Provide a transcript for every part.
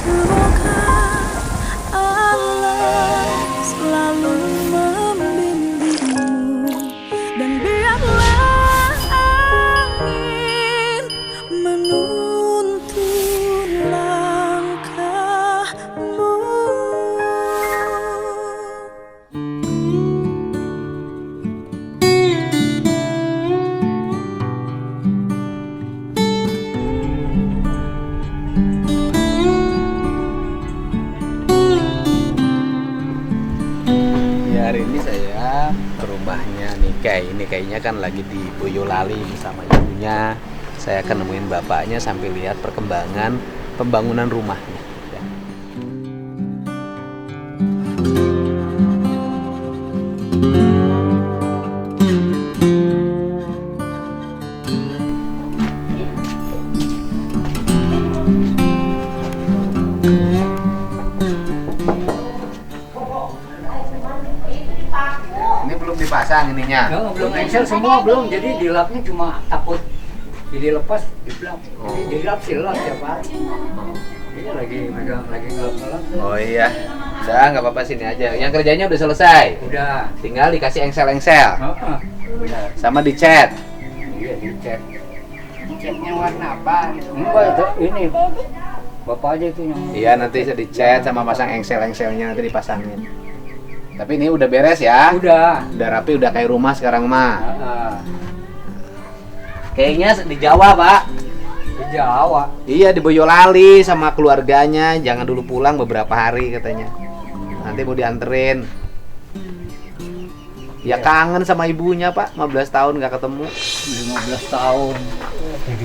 Semoga Allah selalu membimbingmu dan biarlah angin menuntun langkahmu. Hari ini saya ke rumahnya Nikai. Ini kayaknya kan lagi di Boyolali bersama ibunya. Saya akan nemuin bapaknya sambil lihat perkembangan pembangunan rumahnya. Ya. Ini belum dipasang ininya. No, belum engsel semua belum, jadi dilapnya cuma takut jadi lepas dilap. Jadi dilap silap tiap hari. Ini lagi megang, lagi ngelap-ngelap. Oh iya. Udah, nggak apa-apa, sini aja. Yang kerjanya udah selesai. Udah. Tinggal dikasih engsel-engsel. Benar. Sama dicat. Iya, dicat. Catnya warna apa? Enggak, itu ini. Bapak aja itu yang. Iya, nanti saya dicat sama pasang engsel-engselnya, nanti dipasangin. Tapi ini udah beres ya? Udah. Udah rapi, udah kayak rumah sekarang mah. Kayaknya Kayaknya di Jawa, Pak. di Jawa. Iya, di Boyolali sama keluarganya. Jangan dulu pulang beberapa hari katanya. Nanti mau dianterin. Ya kangen sama ibunya, Pak. 15 tahun nggak ketemu. 15 tahun.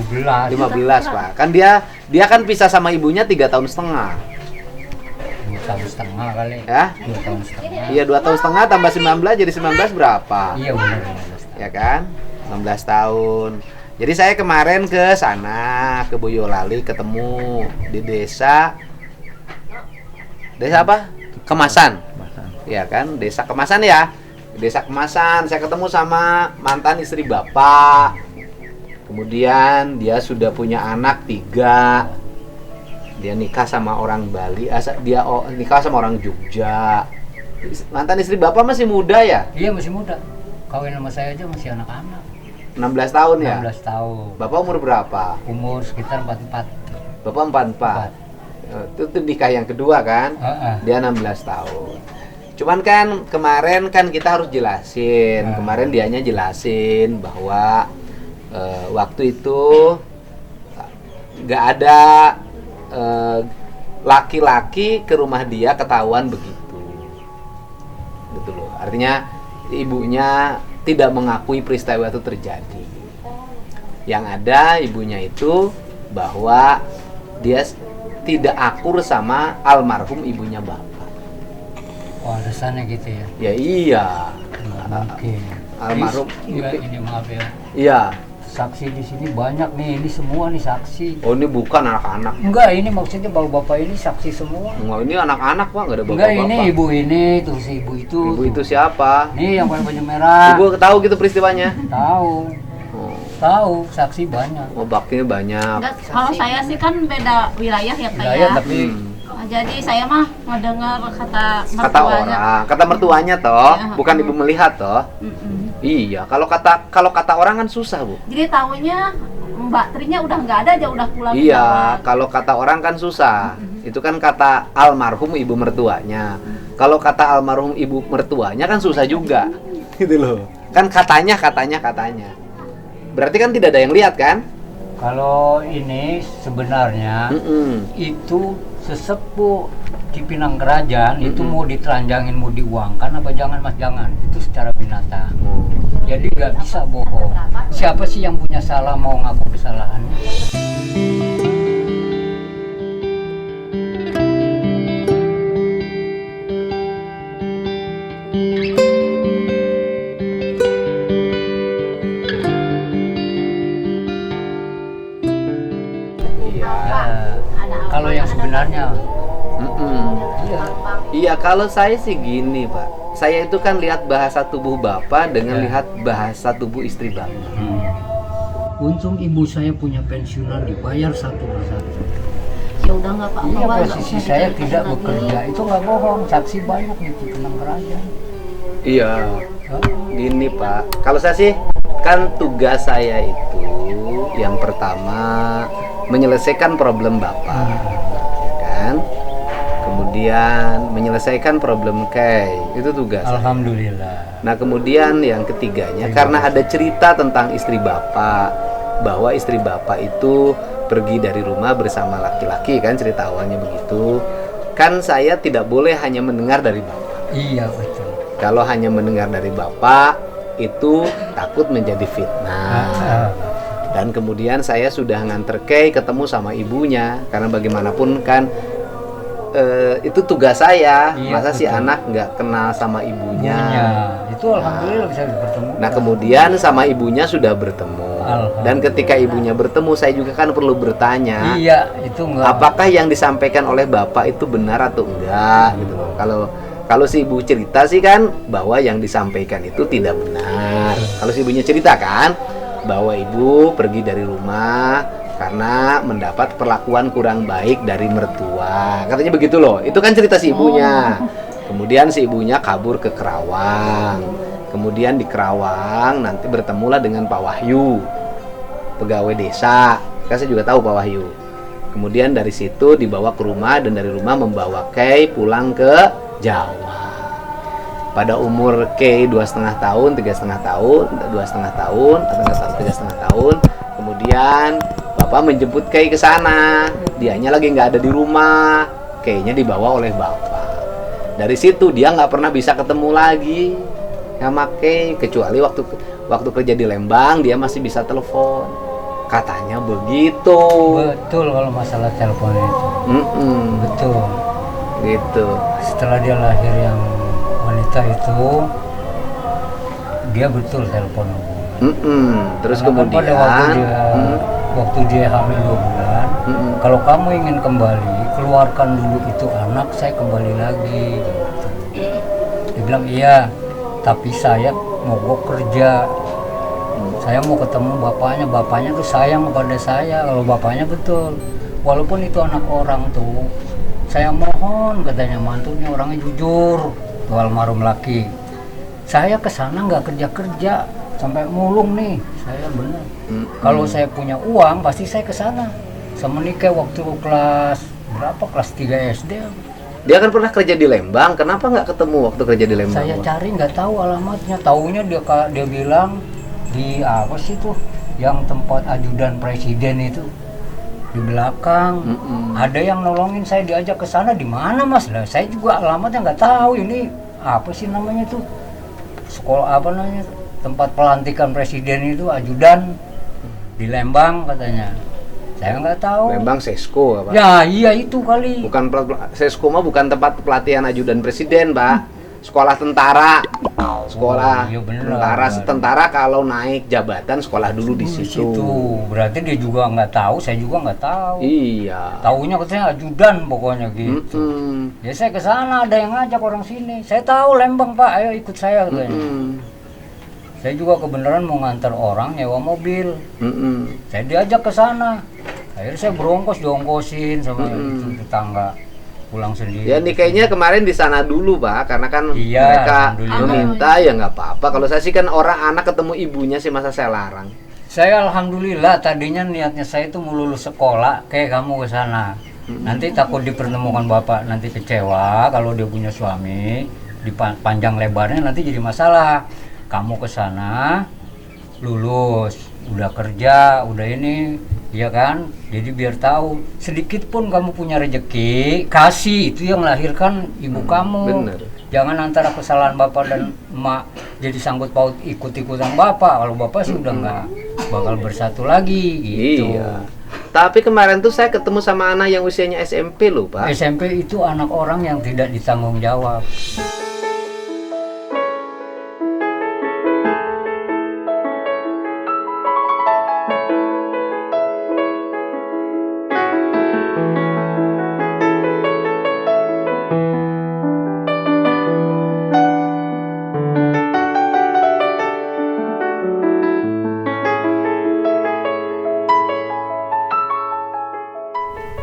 17. 15, Pak. Kan dia kan pisah sama ibunya 3 tahun setengah. 2 tahun setengah kali. Ya? 2 tahun setengah. Iya, 2 tahun setengah tambah 19 jadi 19 berapa? Iya benar 15 tahun. Ya kan? 16 tahun. Jadi saya kemarin ke sana, ke Boyolali, ketemu di desa apa? Kemasan. Ya kan? Desa Kemasan ya. Desa Kemasan, saya ketemu sama mantan istri bapak. Kemudian dia sudah punya anak 3. Dia nikah sama orang Bali, nikah sama orang Jogja. Mantan istri bapak masih muda ya? Iya masih muda. Kawin sama saya aja masih anak-anak. 16 tahun ya? 16 tahun. Bapak umur berapa? Umur sekitar 44. Bapak 44. Itu nikah yang kedua kan? Dia 16 tahun. Cuman kan kemarin kan kita harus jelasin. Kemarin dianya jelasin bahwa waktu itu nggak ada laki-laki ke rumah dia ketahuan begitu. Gitu loh. Artinya ibunya tidak mengakui peristiwa itu terjadi. Yang ada ibunya itu bahwa dia tidak akur sama almarhum ibunya bapak. Oh, alasannya gitu ya? Ya iya. Mungkin. Almarhum. Ini maaf ya. Iya. Saksi di sini banyak nih, ini semua nih saksi. Oh, ini bukan anak-anak. Enggak, ini maksudnya bapak ini saksi semua. Enggak, ini anak-anak Pak, nggak ada Enggak, bapak-bapak. ini ibu ini, tuh si ibu itu. Ibu itu siapa? Nih yang pakai baju merah. Ibu tahu gitu peristiwanya? Tahu. Oh, Tahu, saksi banyak. oh baktinya banyak. Enggak, kalau saya sih kan beda wilayah ya Pak Wilayah ya. tapi Jadi saya mah mendengar kata Kata mertuanya. orang, kata mertuanya toh, Ya, bukan ibu melihat toh. Iya, kalau kata orang kan susah, Bu. Jadi tahunya Mbak Trinya udah nggak ada aja, udah pulang ke Iya, Jawa. kalau kata orang kan susah. Itu kan kata almarhum ibu mertuanya. Kalau kata almarhum ibu mertuanya kan susah juga. Gitu loh. Kan katanya. Berarti kan tidak ada yang lihat kan? kalau ini sebenarnya itu sesepuh di Pinang Kerajaan itu mau ditelanjangin, mau diuangkan apa jangan mas, jangan, itu secara binatang. Jadi nggak bisa bohong. Siapa sih yang punya salah mau ngaku kesalahannya? Kalau yang sebenarnya, Iya, kalau saya sih gini, Pak. Saya itu kan lihat bahasa tubuh Bapak dengan lihat bahasa tubuh istri Bapak. Untung ibu saya punya pensiunan dibayar satu persatu. Ya udah nggak apa-apa. Iya, nggak posisi usah saya dicariin tidak lagi. bekerja itu nggak bohong, saksi banyak di Cipinang Kerajaan. Iya. Oh, Gini Pak, kalau saya sih kan tugas saya itu yang pertama menyelesaikan problem Bapak, ya kan? Kemudian menyelesaikan problem Kay, itu tugas. alhamdulillah. Nah kemudian yang ketiganya karena ada cerita tentang istri Bapak, bahwa istri Bapak itu pergi dari rumah bersama laki-laki, kan cerita awalnya begitu. Kan saya tidak boleh hanya mendengar dari Bapak. Iya betul. Kalau hanya mendengar dari Bapak itu takut menjadi fitnah. Dan kemudian saya sudah nganter Kay ketemu sama ibunya, karena bagaimanapun kan itu tugas saya. Iya, Masa si betul. anak nggak kenal sama ibunya. Ibunya. Itu alhamdulillah bisa bertemu. Nah kemudian sama ibunya sudah bertemu. Alhamdulillah. Dan ketika ibunya bertemu, saya juga kan perlu bertanya, Iya, itu enggak. apakah yang disampaikan oleh Bapak itu benar atau enggak gitu loh. Kalau si ibu cerita sih kan bahwa yang disampaikan itu tidak benar. Kalau si ibunya cerita kan bahwa ibu pergi dari rumah karena mendapat perlakuan kurang baik dari mertua. Katanya begitu loh. Itu kan cerita si ibunya. Kemudian si ibunya kabur ke Kerawang. Kemudian di Kerawang nanti bertemulah dengan Pak Wahyu, pegawai desa. Kan saya juga tahu Pak Wahyu. Kemudian dari situ dibawa ke rumah, dan dari rumah membawa Kay pulang ke Jawa. Pada umur Kay 2,5 tahun, 3,5 tahun, 2,5 tahun, 3,5 tahun. Kemudian Bapak menjemput Kay ke sana. Dianya lagi nggak ada di rumah. Kayaknya dibawa oleh Bapak. Dari situ dia nggak pernah bisa ketemu lagi sama Kay, kecuali waktu kerja di Lembang dia masih bisa telepon. Katanya begitu. Betul kalau masalah telepon itu. Betul. Gitu. Setelah dia lahir yang wanita itu, dia betul telepon aku. Terus Karena kan kemudian pada waktu dia hamil 2 bulan, kalau kamu ingin kembali, keluarkan dulu itu anak, saya kembali lagi. Gitu. Dia bilang iya, tapi saya mogok kerja. Saya mau ketemu bapaknya tuh sayang kepada saya. Kalau bapaknya betul, walaupun itu anak orang tuh, saya mohon, katanya mantunya orangnya jujur, tuh almarhum laki. Saya kesana nggak kerja sampai mulung nih, saya benar. Kalau saya punya uang pasti saya kesana. Sama nikah waktu kelas berapa? Kelas 3 SD. dia kan pernah kerja di Lembang. Kenapa nggak ketemu waktu kerja di Lembang? Saya Bang? cari nggak tahu alamatnya. Taunya dia bilang di apa sih tuh yang tempat ajudan presiden itu di belakang. Ada yang nolongin saya, diajak ke sana. Di mana Mas? Lah saya juga alamatnya nggak tahu. Ini apa sih namanya tuh, sekolah apa namanya, tempat pelantikan presiden itu ajudan di Lembang katanya. Saya nggak tahu. Lembang Sesko apa? Ya iya itu kali. Bukan Sesko mah bukan tempat pelatihan ajudan presiden, Pak. Sekolah tentara. Sekolah iya bener, tentara. bener. Tentara kalau naik jabatan sekolah dulu di situ. Berarti dia juga nggak tahu, saya juga nggak tahu. Iya. Taunya katanya ajudan pokoknya gitu. Ya saya ke sana, ada yang ngajak orang sini. Saya tahu Lembang Pak, ayo ikut saya katanya. Saya juga kebenaran mau ngantar orang nyewa mobil. Saya diajak ke sana. Akhirnya saya diongkosin sama itu tetangga, pulang sendiri. Ya nikahnya kemarin di sana dulu, Pak, karena kan Iya, mereka alhamdulillah. meminta, ya nggak apa-apa. Kalau saya sih kan orang anak ketemu ibunya sih, masa saya larang. Saya alhamdulillah tadinya niatnya saya itu mau lulus sekolah, kayak kamu ke sana. Nanti takut dipertemukan bapak, nanti kecewa kalau dia punya suami, panjang lebarnya nanti jadi masalah. Kamu ke sana, lulus, udah kerja, udah ini, ya kan? Jadi biar tahu, sedikit pun kamu punya rezeki, kasih, itu yang melahirkan ibu kamu. Bener. Jangan antara kesalahan bapak dan emak jadi sangkut paut ikut-ikutan bapak. Kalau bapak sudah nggak bakal bersatu lagi gitu. Iya. Tapi kemarin tuh saya ketemu sama anak yang usianya SMP loh, Pak. SMP itu anak orang yang tidak ditanggung jawab.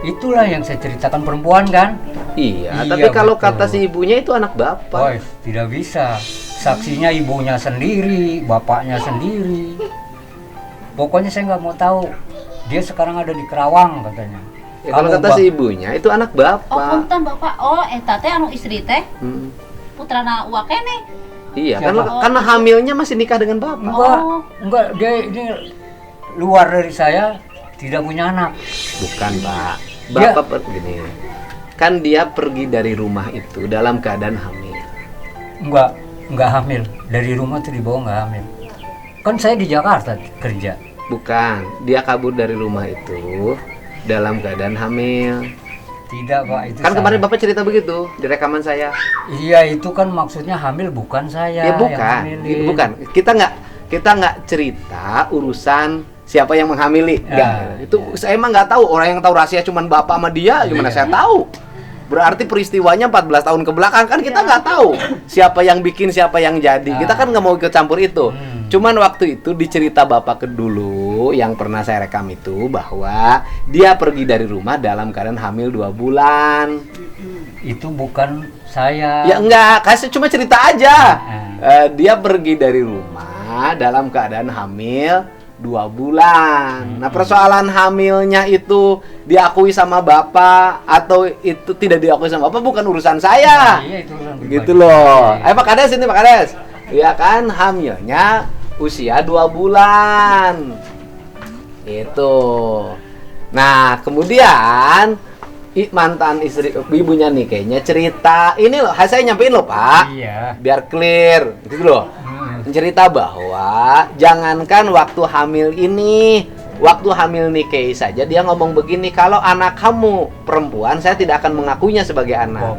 Itulah itulah yang saya ceritakan, perempuan kan. Iya, Iya, tapi kalau betul. kata si ibunya itu anak bapak. Oh, tidak bisa. Saksinya ibunya sendiri, bapaknya sendiri. Pokoknya saya nggak mau tahu. Dia sekarang ada di Kerawang katanya. Ya, kalau kata si ibunya itu anak Oh, bapak. punten Bapak. Oh, eta teh anu istri teh Hmm. putrana uwa keneh. Iya, Siapa? karena hamilnya masih nikah dengan bapak. Enggak, dia ini luar dari saya, tidak punya anak. Bukan, Pak. Dia- Bapak gini. Kan dia pergi dari rumah itu dalam keadaan hamil. Enggak hamil. Dari rumah tuh dibawa enggak hamil. Kan saya di Jakarta kerja. Bukan, dia kabur dari rumah itu dalam keadaan hamil. Tidak, Pak, itu Kan salah. kemarin Bapak cerita begitu di rekaman saya. Iya, itu kan maksudnya hamil bukan saya Ya yang bukan, hamilin. bukan. Kita nggak cerita urusan siapa yang menghamili. Ya, Nggak. Itu saya emang nggak tahu. Orang yang tahu rahasia cuma bapak sama dia, gimana Iya. saya tahu? Berarti peristiwanya 14 tahun ke belakang kan kita nggak tahu siapa yang bikin, siapa yang jadi. Kita kan nggak mau ikut campur itu. Cuman waktu itu dicerita bapak dulu yang pernah saya rekam itu bahwa dia pergi dari rumah dalam keadaan hamil 2 bulan. Itu bukan saya. Ya enggak, kasih cuma cerita aja. Heeh. Dia pergi dari rumah dalam keadaan hamil 2 bulan. Nah, persoalan hamilnya itu diakui sama bapak atau itu tidak diakui sama bapak bukan urusan saya. Iya, itu urusan pribadi. Gitu loh. Ayo Pak Kades ini Pak Kades. Ya kan hamilnya usia 2 bulan. Itu. Nah, kemudian mantan istri ibunya nih kayaknya cerita ini loh, saya nyampein loh Pak. Iya. Biar clear, gitu loh. Cerita bahwa jangankan waktu hamil ini, waktu hamil nikahi saja dia ngomong begini, kalau anak kamu perempuan saya tidak akan mengakuinya sebagai anak.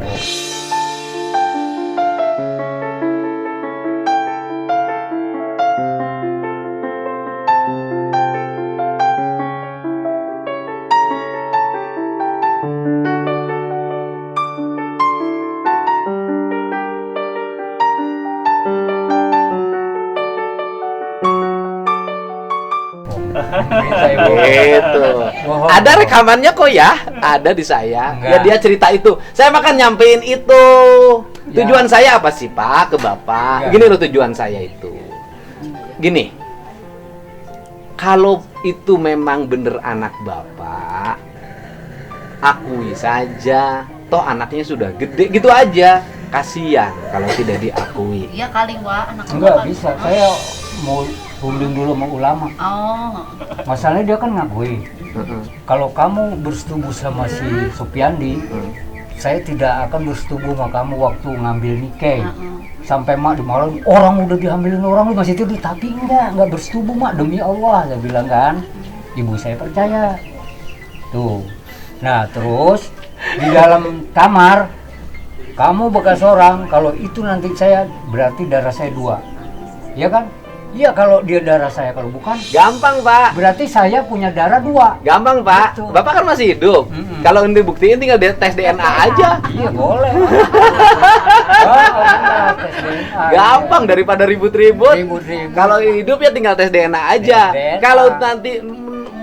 Gitu. Bohong. Ada rekamannya kok ya, ada di saya. Enggak. Ya dia cerita itu. Saya makan nyampein itu. Ya. Tujuan saya apa sih Pak ke Bapak? Enggak. Gini loh tujuan saya itu. Gini. Kalau itu memang bener anak Bapak, akui saja. Toh anaknya sudah gede gitu aja. Kasihan kalau tidak diakui. Iya kali wa anak Enggak bapak. bisa, saya mau runding dulu sama ulama. Oh. Masalahnya dia kan ngakui. Heeh. Kalau kamu bersetubuh sama si Supiandi, saya tidak akan bersetubuh sama kamu waktu ngambil nikah. Sampai mak dimarahin, orang udah dihamilin orang lu masih tidur, tapi enggak bersetubuh mak, demi Allah, saya bilang kan. Ibu saya percaya. Tuh. Nah, terus di dalam kamar kamu bekas orang, kalau itu nanti saya berarti darah saya 2. Iya kan? Iya, kalau dia darah saya, kalau bukan Gampang Pak. berarti saya punya darah 2. Gampang Pak. Gitu. Bapak kan masih hidup. Mm-mm. Kalau ini dibuktiin tinggal tes DNA aja. Iya boleh. Tes DNA. Gampang daripada ribut-ribut. Ribut-ribut. Kalau hidup ya tinggal tes DNA aja. Tes DNA. Kalau nanti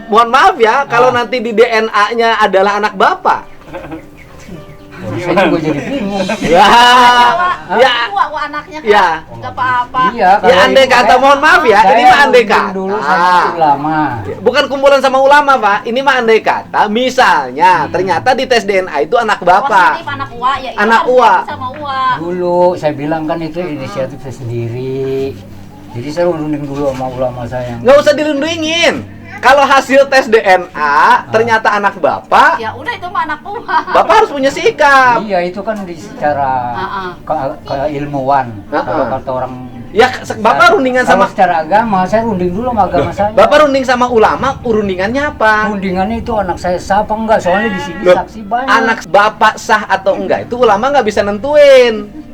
mohon maaf ya, kalau nanti di DNA-nya adalah anak Bapak. Saya juga jadi bingung. Ya. Ya. Wa anaknya kan. Ya. Enggak apa-apa. Iya. Ya andai kata mohon maaf ya, ini mah andai kata. dulu sama ulama. Bukan kumpulan sama ulama, Pak. Ini mah andai kata, misalnya ternyata di tes DNA itu anak Bapak. Positif anak uwa ya itu Anak harus uwa. sama uwa. Dulu saya bilang kan itu inisiatif saya sendiri. Jadi saya runding dulu sama ulama saya. Nggak usah dirundingin. Kalau hasil tes DNA ternyata anak Bapak, Ya udah itu mah anak uwa. Bapak harus punya sikap. Iya, itu kan di secara keilmuwan. Kalau kata orang Ya, Bapak rundingan kalau sama secara agama, saya runding dulu sama agama saya. Bapak runding sama ulama, rundingannya apa? Rundingannya itu anak saya sah apa enggak? Soalnya di sini Loh, saksi banyak. anak Bapak sah atau enggak itu ulama nggak bisa nentuin.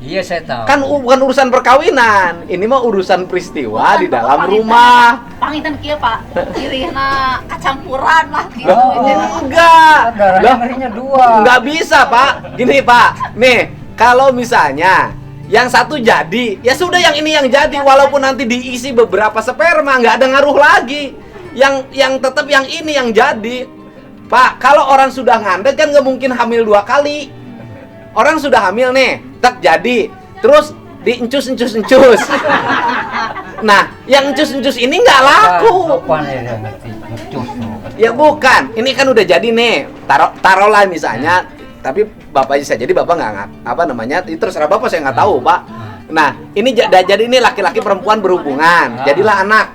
Iya, saya tahu. Kan bukan urusan perkawinan, ini mah urusan peristiwa di dalam rumah. Pangitan kieu Pak. Irihna kacampuran lah gitu. Oh. Enggak. Darahnya Loh, ngerinya 2. nggak bisa Pak. Gini Pak, nih kalau misalnya yang satu jadi, ya sudah yang ini yang jadi, walaupun nanti diisi beberapa sperma nggak ada ngaruh lagi. Yang tetap yang ini yang jadi. Pak, kalau orang sudah ngandek kan nggak mungkin hamil 2 kali. Orang sudah hamil nih, tak jadi. Terus diencus-encus-encus. Nah, yang encus-encus ini nggak laku. Apaan ya dia ngerti? Ngecus. Ya bukan, ini kan udah jadi nih. Taruhlah misalnya, tapi bapak bisa jadi bapak nggak apa namanya? Itu terserah bapak, saya nggak tahu, Pak. Nah, ini jadi ini laki-laki perempuan berhubungan, jadilah anak.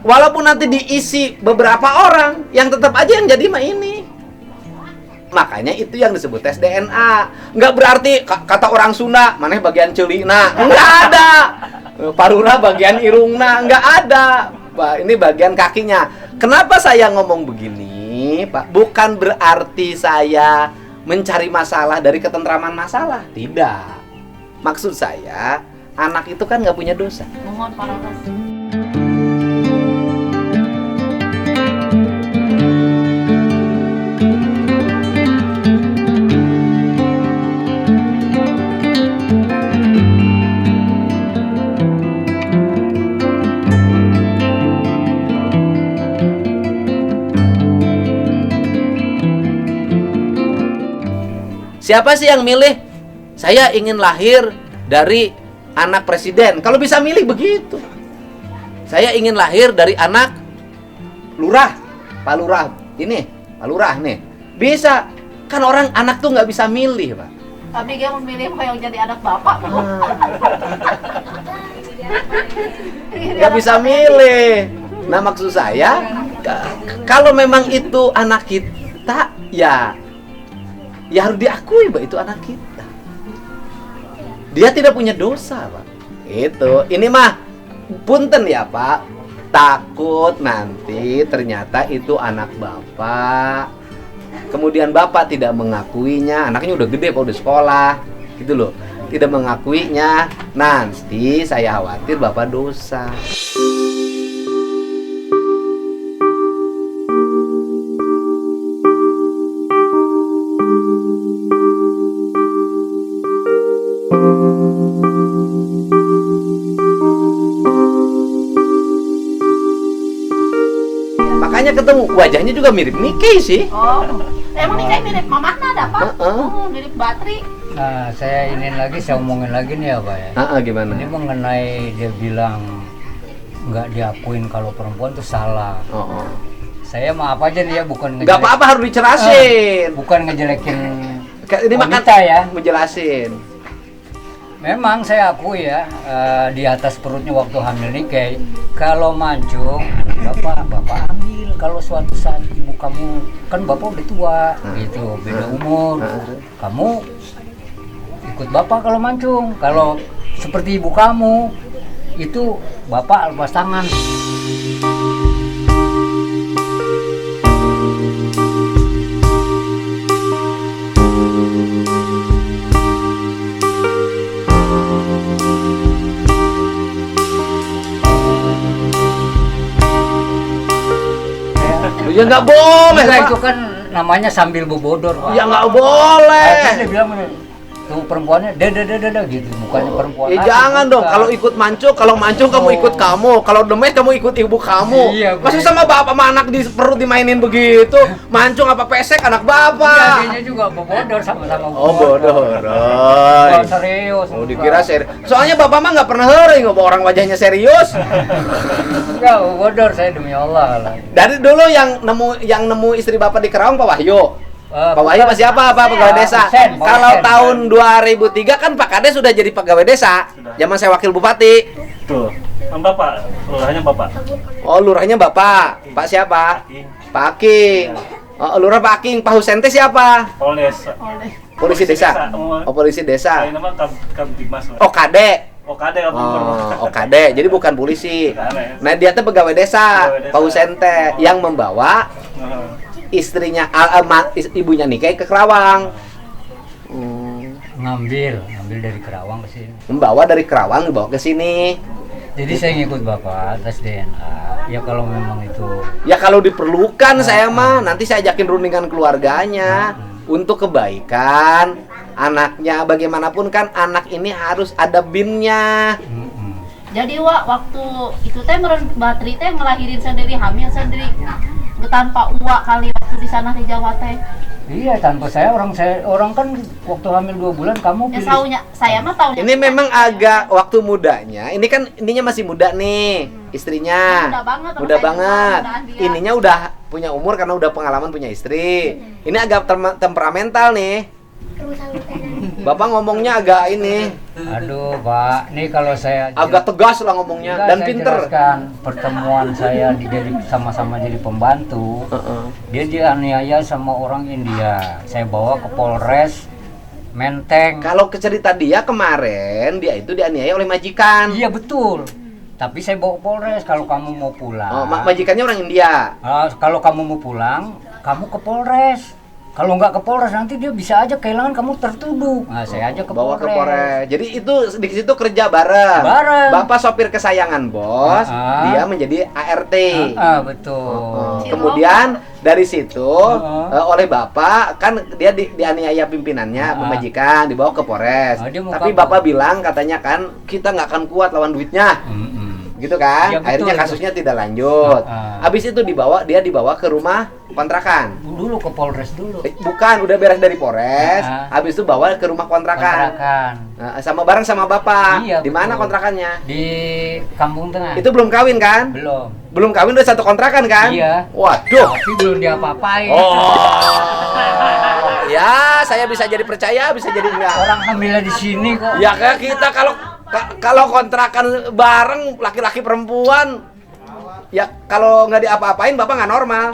Walaupun nanti diisi beberapa orang, yang tetap aja yang jadi mah ini. Makanya itu yang disebut tes DNA. Nggak berarti kata orang Sunda, maneh bagian ceulina. Nggak ada. Parura bagian irungna, nggak ada. Ini bagian kakinya. Kenapa saya ngomong begini, Pak? Bukan berarti saya mencari masalah dari ketentraman masalah. Tidak. Maksud saya, anak itu kan nggak punya dosa. Mohon paragraf. Siapa sih yang milih? Saya ingin lahir dari anak presiden. Kalau bisa milih begitu. Saya ingin lahir dari anak lurah. Pak Lurah. Ini, Pak Lurah nih. Bisa. Kan orang anak tuh nggak bisa milih, Pak. Tapi dia memilih yang jadi anak bapak. Nggak bisa milih. Nah, maksud saya, kalau memang itu anak kita, ya harus diakui, Pak, itu anak kita. Dia tidak punya dosa, Pak. Itu. Ini mah punten ya, Pak. Takut nanti ternyata itu anak Bapak. Kemudian Bapak tidak mengakuinya. Anaknya udah gede, Pak, udah sekolah. Gitu loh. Tidak mengakuinya. Nanti saya khawatir Bapak dosa. Makanya ketemu, wajahnya juga mirip Nike sih. Oh, emang ini kayak mirip mamahna ada Pak? Heeh. Mirip Batri. Nah, saya omongin lagi nih ya, Pak ya. Gimana? Ini mengenai dia bilang nggak diakuin kalau perempuan itu salah. Saya maaf aja nih ya, bukan Nggak apa-apa, harus dicerasin. bukan ngejelekin Ini makan wanita ya. menjelasin. Memang saya akui ya, di atas perutnya waktu hamil Nike, kalau mancung, bapak ambil. Kalau suatu saat ibu kamu, kan bapak udah tua, gitu, beda umur, kamu ikut bapak kalau mancung. Kalau seperti ibu kamu, itu bapak lepas tangan. Ya nggak boleh, Enggak, Pak. itu kan namanya sambil bobodor, Pak. Ya nggak boleh. Kan dia bilang tuh perempuannya dada gitu, mukanya perempuan. Ya aja, jangan dong, bukan. kalau ikut mancung, kamu ikut kamu, kalau demes kamu ikut ibu kamu. Iya, Masa bener. sama bapak sama anak di perut dimainin begitu? Mancung apa pesek anak Iya, bapak? dianya juga bobodor sama-sama. Oh, bodoh. Oh, serius. Oh, dikira serius. Soalnya bapak mah nggak pernah heureung ngobrol orang wajahnya serius. Enggak, bobodor saya demi Allah lah. Dari dulu yang nemu istri bapak di Kerawang Pak Wahyu. Pak Wahyu masih apa? Pegawai desa. Husen, Pak Kalau Husen. tahun 2003 kan Pak Kades sudah jadi pegawai desa. Zaman saya wakil bupati. Tuh, kan Bapak, lurahnya Bapak. Oh, lurahnya Bapak. Pak siapa? Pak Aking. Oh, lurah Pak Aking. Pak Husen teh siapa? Polres. Polisi desa. Oh, polisi desa. Ini nama Kamtibmas. Oh, Kade. Okade apa? Oh, Kade. Jadi bukan polisi. Nah, dia tuh pegawai desa. Pegawai desa. Pak Husen teh yang membawa istrinya ibunya Nike ke Kerawang. Ngambil dari Kerawang ke sini. Membawa dari Kerawang dibawa ke sini. Jadi saya ngikut bapak tes DNA. Ya kalau memang itu. Ya kalau diperlukan saya mah nanti saya ajakin rundingan keluarganya untuk kebaikan anaknya. Bagaimanapun kan anak ini harus ada BIN-nya. Jadi waktu itu teh meren Batri teh ngelahirin sendiri, hamil sendiri tanpa uak kali waktu itu di sana di Jawa teh. Iya, tanpa orang kan waktu hamil 2 bulan kamu Ya pilih. saunya saya mah tahunya. Ini memang agak waktu mudanya. Ini kan ininya masih muda nih, istrinya. Muda banget, orang Muda saya banget. juga mudaan dia. Ininya udah punya umur karena udah pengalaman punya istri. Ini agak temperamental nih. Bapak ngomongnya agak ini, Aduh, Pak. Nih kalau saya agak tegas lah ngomongnya Enggak, dan saya pinter. jelaskan pertemuan saya jadi sama-sama jadi pembantu. Dia dianiaya sama orang India. Saya bawa ke Polres Menteng. Kalau cerita dia kemarin dia itu dianiaya oleh majikan. Iya betul. Tapi saya bawa ke Polres. Kalau kamu mau pulang, Oh, majikannya orang India. kalau kamu mau pulang, kamu ke Polres. Kalau nggak ke Polres nanti dia bisa aja kehilangan kamu tertuduh. Nah, saya aja ke Bawa Polres. ke Polres. Jadi itu di situ kerja bareng. Bareng. Bapak sopir kesayangan bos, Ah. dia menjadi ART. Betul. Kemudian dari situ oleh bapak kan dia dianiaya pimpinannya, Ah. pemajikan dibawa ke Polres. Ah, dia mau Tapi kabur. bapak bilang katanya kan kita nggak akan kuat lawan duitnya, gitu kan? Ya, betul, Akhirnya itu. kasusnya tidak lanjut. Ah. Habis itu dia dibawa ke rumah kontrakan. Dulu ke Polres dulu. Bukan, udah beres dari Polres. Ah. Habis itu bawa ke rumah kontrakan. Sama bareng sama bapak. Iya, Di mana betul. kontrakannya? Di Kampung Tengah. Itu belum kawin kan? Belum. Belum kawin udah satu kontrakan kan? Iya. Waduh. Tapi belum diapa-apain. Oh. Ya, saya bisa jadi percaya, bisa jadi enggak. Orang hamilnya di sini kok. Ya kayak kita kalau kontrakan bareng laki-laki perempuan, ya kalau nggak diapa-apain bapak nggak normal.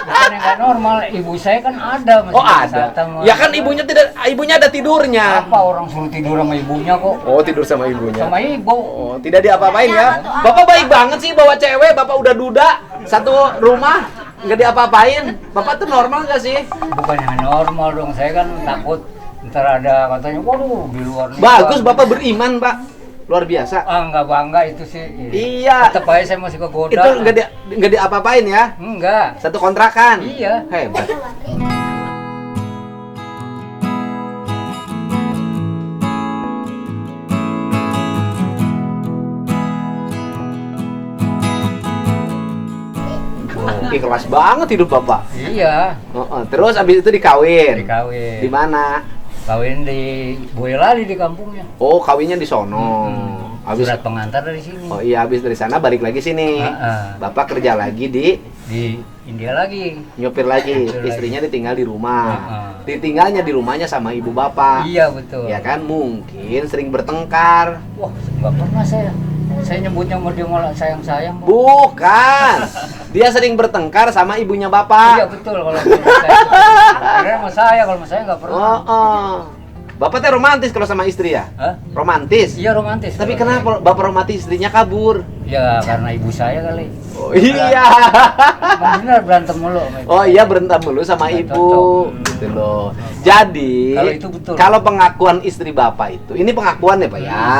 Bukan yang nggak normal, ibu saya kan ada. masih Oh ada. kesehatan, Ya kan ibunya ada tidurnya. Apa orang suruh tidur sama ibunya kok? Oh tidur sama ibunya. Sama ibu. Oh tidak diapa-apain ya. Bapak baik banget sih bawa cewek, bapak udah duda satu rumah nggak diapa-apain. Bapak tuh normal nggak sih? Bukan yang normal dong, saya kan takut ntar ada katanya, waduh di luar nikah. Bagus bapak beriman pak, luar biasa. Nggak bangga itu sih. Iya. Tetap aja saya masih kegoda. Itu nggak diapa-apain ya? Enggak. Satu kontrakan. Iya. Hebat. Ikhlas banget hidup bapak. Iya. Terus abis itu dikawin. Dikawin. Di mana? Kawin di Boyolali di kampungnya. Oh, kawinnya di sono. Abis, Surat pengantar dari sini. oh iya, abis dari sana balik lagi sini. Bapak kerja lagi di India lagi. nyopir lagi. Nyopir lagi. Istrinya ditinggal di rumah. Ditinggalnya di rumahnya sama ibu bapak. Iya betul. Ya kan mungkin sering bertengkar. Wah, nggak pernah saya. Saya nyebutnya mau dia malah sayang-sayang. kok. Bukan. Dia sering bertengkar sama ibunya Iya bapak. betul kalau saya. Kira sama saya, kalau sama saya nggak pernah. Oh. Bapak teh romantis kalau sama istri ya? Hah? Romantis. Iya romantis. Tapi kalau kenapa bapak romantis istrinya kabur? saya. Ya karena ibu saya kali. Oh iya. Emang bener berantem mulu sama ibu. Oh iya berantem dulu sama Nggak ibu cocok. gitu loh. Jadi Kalau itu betul. kalau pengakuan istri bapak itu, ini pengakuan ya pak ya,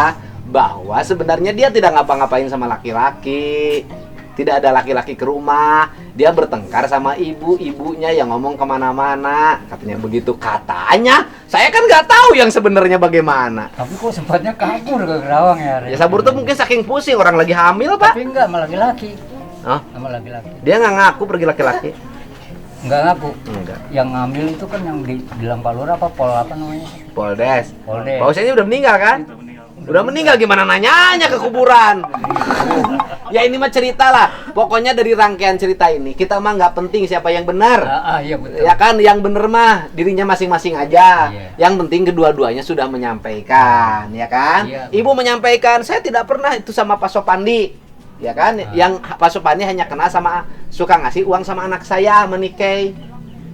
bahwa sebenarnya dia tidak ngapa-ngapain sama laki-laki, tidak ada laki-laki ke rumah, dia bertengkar sama ibunya yang ngomong kemana-mana, katanya begitu katanya. Saya kan nggak tahu yang sebenarnya bagaimana. Tapi kok sempatnya kabur ke Kerawang ya? Ya sabur tuh mungkin saking pusing orang lagi hamil pak. Tapi enggak sama laki-laki. Hah? Sama laki-laki. Dia nggak ngaku pergi laki-laki. Enggak ngaku. Enggak. Yang ngambil itu kan yang bilang Pak Lurah apa Pol apa namanya? Poldes. Poldes. Pak Usianya udah meninggal kan? Udah meninggal. Udah meninggal gimana nanyanya ke kuburan? Ya ini mah cerita lah. Pokoknya dari rangkaian cerita ini kita mah nggak penting siapa yang benar. Iya betul. Ya kan yang bener mah dirinya masing-masing aja. Iya. Yang penting kedua-duanya sudah menyampaikan, ya kan? Iya. Ibu menyampaikan, saya tidak pernah itu sama Pak Sopandi. Ya kan? Yang Pak Sopandi hanya kenal sama suka ngasih uang sama anak saya menikahi.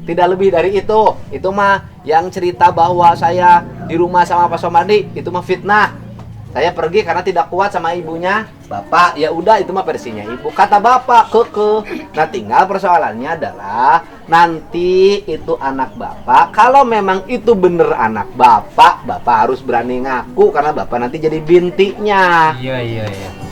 Tidak lebih dari itu. Itu mah yang cerita bahwa saya di rumah sama Pak Sopandi itu mah fitnah. Saya pergi karena tidak kuat sama ibunya. Bapak, ya udah itu mah versinya ibu. Kata bapak, Nah, tinggal persoalannya adalah nanti itu anak bapak. Kalau memang itu bener anak bapak harus berani ngaku karena bapak nanti jadi bintinya. Iya.